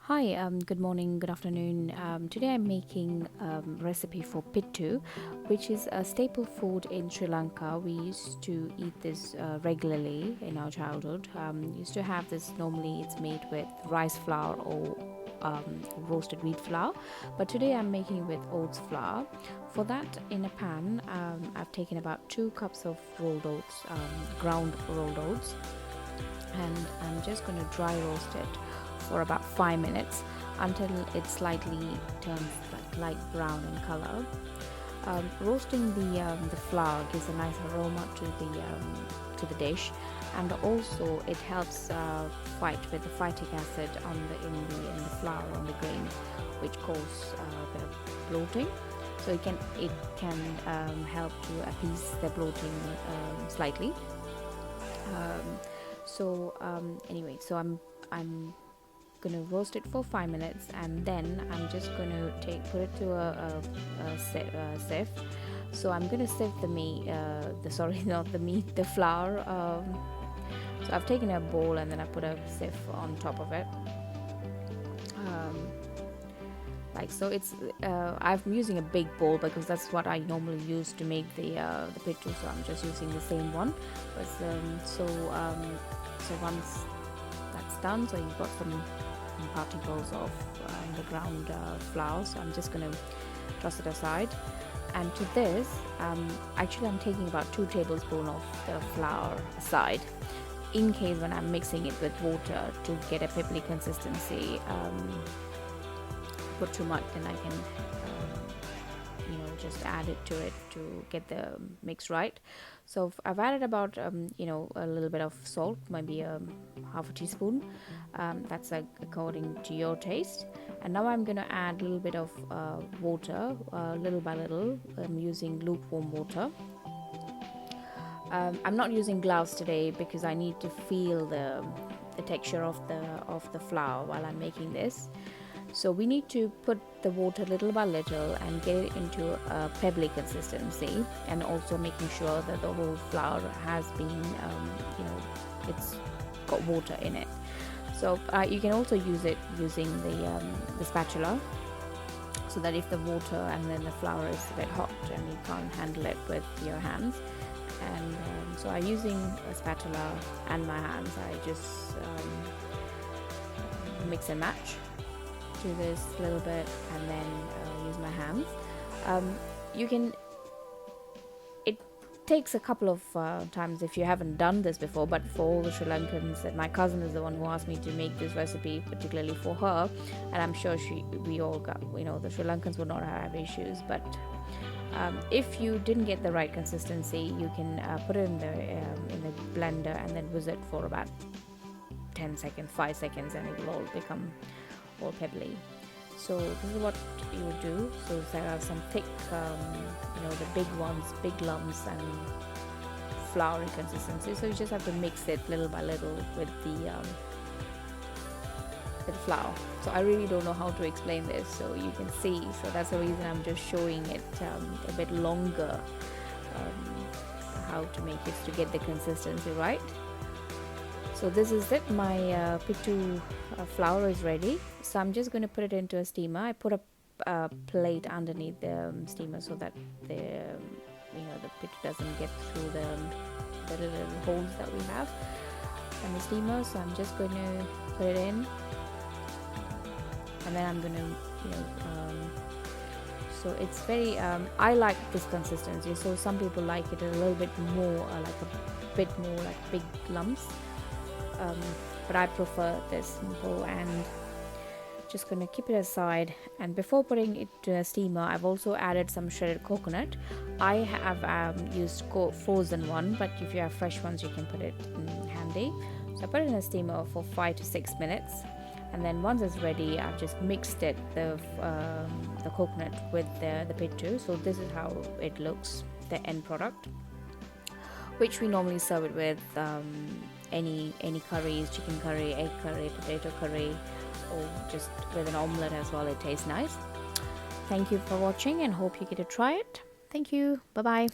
Hi, good morning, good afternoon. Today I'm making recipe for Pittu, which is a staple food in Sri Lanka. We used to eat this regularly in our childhood. Used to have this, normally it's made with rice flour or roasted wheat flour, but today I'm making with oats flour. For that, in a pan, I've taken about 2 cups of rolled oats, ground rolled oats, and I'm just going to dry roast it for about 5 minutes until it slightly turns like light brown in color. Roasting the flour gives a nice aroma to the dish, and also it helps fight with the phytic acid in the flour on the grain, which cause a bit of bloating. So it can help to appease the bloating slightly. Anyway, so I'm gonna roast it for 5 minutes, and then I'm just gonna put it to a sieve. So I'm gonna sieve the meat, not the meat, the flour. So I've taken a bowl and then I put a sieve on top of it. Like so, I'm using a big bowl because that's what I normally use to make the pittu. So I'm just using the same one. But so once that's done, so you've got some particles of the ground flour, so I'm just going to toss it aside. And to this, actually I'm taking about 2 tablespoons of the flour aside, in case when I'm mixing it with water to get a pebbly consistency. Put too much, then I can just add it to it to get the mix right. So I've added about a little bit of salt, maybe half a teaspoon. That's according to your taste. And now I'm going to add a little bit of water, little by little. I'm using lukewarm water. I'm not using gloves today because I need to feel the texture of the flour while I'm making this. So we need to put the water little by little and get it into a pebbly consistency, and also making sure that the whole flour has been, it's got water in it. So you can also use it using the spatula, so that if the water and then the flour is a bit hot and you can't handle it with your hands. And so I'm using a spatula and my hands. I just mix and match to this little bit, and then use my hands. It takes a couple of times if you haven't done this before, but for all the Sri Lankans, my cousin is the one who asked me to make this recipe particularly for her, and I'm sure we all got, the Sri Lankans would not have issues. But if you didn't get the right consistency, you can put it in the blender and then whisk it for about 10 seconds, 5 seconds, and it will all become all pebbly. So this is what you do. So there are some thick, the big ones, big lumps and floury consistency. So you just have to mix it little by little with the flour. So I really don't know how to explain this, so you can see. So that's the reason I'm just showing it a bit longer, how to make it to get the consistency right. So this is it. My pittu flour is ready. So I'm just going to put it into a steamer. I put a plate underneath the steamer so that the pittu doesn't get through the little holes that we have in the steamer. So I'm just going to put it in, and then I'm going to so it's very I like this consistency. So some people like it a little bit more, like a bit more like big lumps. But I prefer this simple, and just going to keep it aside. And before putting it to a steamer, I've also added some shredded coconut. I have used frozen one, but if you have fresh ones, you can put it in handy. So I put it in a steamer for 5 to 6 minutes, and then once it's ready, I've just mixed it, the coconut with the pittu. So this is how it looks, the end product, which we normally serve it with any curries, chicken curry, egg curry, potato curry, or just with an omelette as well. It tastes nice. Thank you for watching, and hope you get to try it. Thank you. Bye bye.